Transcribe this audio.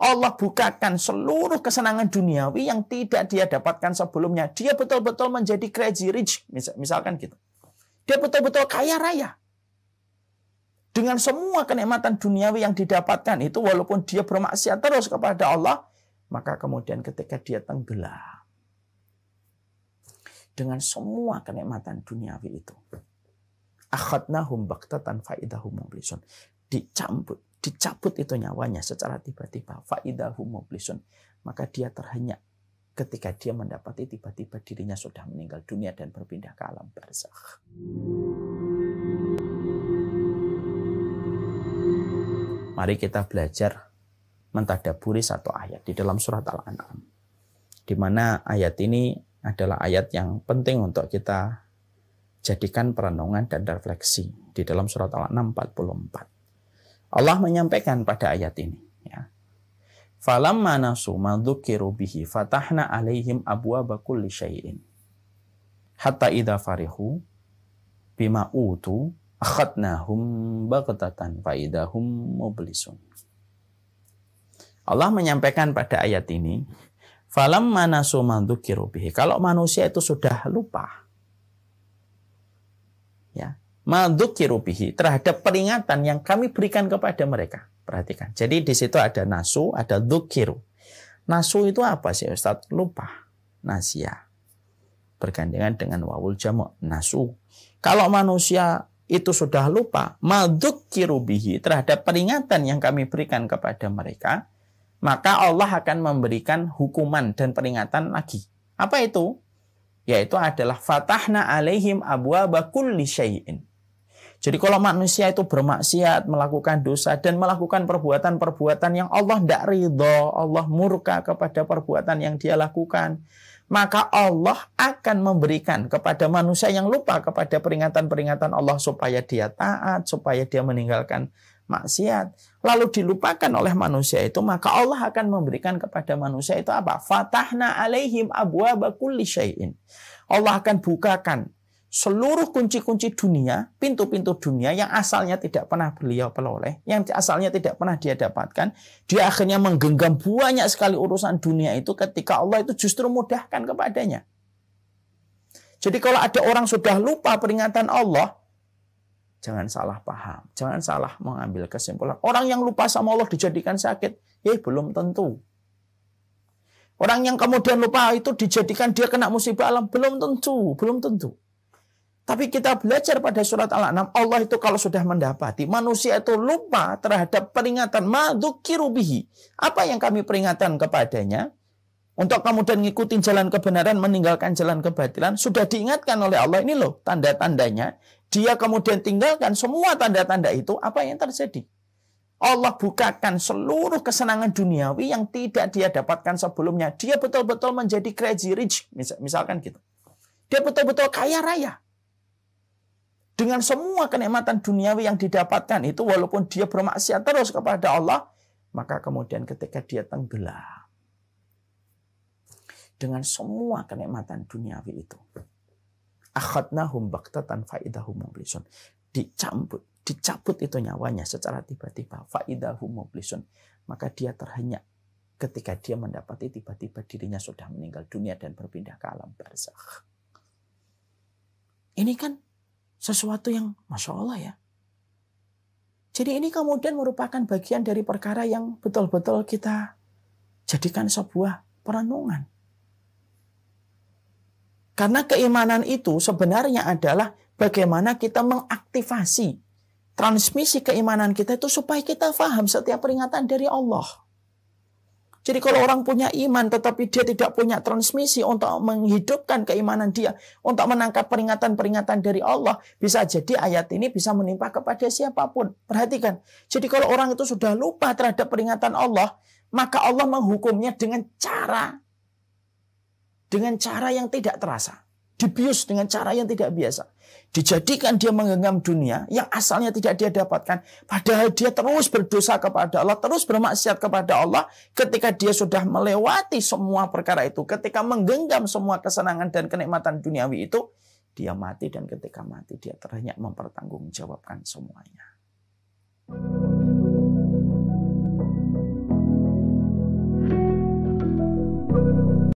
Allah bukakan seluruh kesenangan duniawi yang tidak dia dapatkan sebelumnya. Dia betul-betul menjadi crazy rich, misalkan gitu. Dia betul-betul kaya raya. Dengan semua kenikmatan duniawi yang didapatkan itu, walaupun dia bermaksiat terus kepada Allah, maka kemudian ketika dia tenggelam dengan semua kenikmatan duniawi itu, akhadnahum baktatan faidahum mublisun. Dicabut itu nyawanya secara tiba-tiba, faidahum mublisun. Maka dia terhenyak ketika dia mendapati tiba-tiba dirinya sudah meninggal dunia dan berpindah ke alam barzakh. Mari kita belajar mentadaburi satu ayat di dalam surat Al-An'am, di mana ayat ini adalah ayat yang penting untuk kita jadikan perenungan dan refleksi di dalam surat Al-An'am 44. Allah menyampaikan pada ayat ini, ya. Falamma nasu ma dzukiru bihi fatahna alaihim abwaaba kulli syai'in hatta idza farihu bima utu akhadnahum baghtatan fa idahum mublisun. Allah menyampaikan pada ayat ini, falamma nasu ma dzukiru bihi, kalau manusia itu sudah lupa, ya, ma dzukiru bihi, terhadap peringatan yang kami berikan kepada mereka. Perhatikan. Jadi di situ ada nasu, ada dzukiru. Nasu itu apa sih Ustaz? Lupa. Nasya. Bergandengan dengan wawul jamu. Nasu. Kalau manusia itu sudah lupa, ma dzukiru bihi, terhadap peringatan yang kami berikan kepada mereka, maka Allah akan memberikan hukuman dan peringatan lagi. Apa itu? Yaitu adalah fatahna alaihim abwaaba kulli syai'in. Jadi kalau manusia itu bermaksiat, melakukan dosa, dan melakukan perbuatan-perbuatan yang Allah tidak ridho, Allah murka kepada perbuatan yang dia lakukan, maka Allah akan memberikan kepada manusia yang lupa kepada peringatan-peringatan Allah supaya dia taat, supaya dia meninggalkan maksiat, lalu dilupakan oleh manusia itu, maka Allah akan memberikan kepada manusia itu apa? Fatahna alaihim abwaaba kulli syai'in. Allah akan bukakan seluruh kunci-kunci dunia, pintu-pintu dunia yang asalnya tidak pernah beliau peroleh, yang asalnya tidak pernah dia dapatkan. Dia akhirnya menggenggam banyak sekali urusan dunia itu ketika Allah itu justru mudahkan kepadanya. Jadi kalau ada orang sudah lupa peringatan Allah, jangan salah paham, jangan salah mengambil kesimpulan. Orang yang lupa sama Allah dijadikan sakit, belum tentu. Orang yang kemudian lupa itu dijadikan dia kena musibah alam, belum tentu, belum tentu. Tapi kita belajar pada surat Al-An'am, Allah itu kalau sudah mendapati manusia itu lupa terhadap peringatan ma dzukiru bihi, apa yang kami peringatkan kepadanya, untuk kemudian ngikutin jalan kebenaran, meninggalkan jalan kebatilan, sudah diingatkan oleh Allah, ini loh tanda-tandanya. Dia kemudian tinggalkan semua tanda-tanda itu, apa yang terjadi? Allah bukakan seluruh kesenangan duniawi yang tidak dia dapatkan sebelumnya. Dia betul-betul menjadi crazy rich, misalkan gitu. Dia betul-betul kaya raya. Dengan semua kenikmatan duniawi yang didapatkan itu, walaupun dia bermaksiat terus kepada Allah, maka kemudian ketika dia tenggelam dengan semua kenikmatan duniawi itu, akhadnahum baktatan faidahum mublisun. Dicabut itu nyawanya secara tiba-tiba, faidahum mublisun. Maka dia terhenyak ketika dia mendapati tiba-tiba dirinya sudah meninggal dunia dan berpindah ke alam barzakh. Ini kan sesuatu yang Masya Allah ya. Jadi ini kemudian merupakan bagian dari perkara yang betul-betul kita jadikan sebuah perenungan. Karena keimanan itu sebenarnya adalah bagaimana kita mengaktifasi transmisi keimanan kita itu supaya kita paham setiap peringatan dari Allah. Jadi kalau orang punya iman tetapi dia tidak punya transmisi untuk menghidupkan keimanan dia, untuk menangkap peringatan-peringatan dari Allah, bisa jadi ayat ini bisa menimpa kepada siapapun. Perhatikan. Jadi kalau orang itu sudah lupa terhadap peringatan Allah, maka Allah menghukumnya dengan cara yang tidak terasa. Dibius dengan cara yang tidak biasa. Dijadikan dia menggenggam dunia yang asalnya tidak dia dapatkan. Padahal dia terus berdosa kepada Allah, terus bermaksiat kepada Allah. Ketika dia sudah melewati semua perkara itu, ketika menggenggam semua kesenangan dan kenikmatan duniawi itu, dia mati, dan ketika mati dia terhenyak mempertanggungjawabkan semuanya.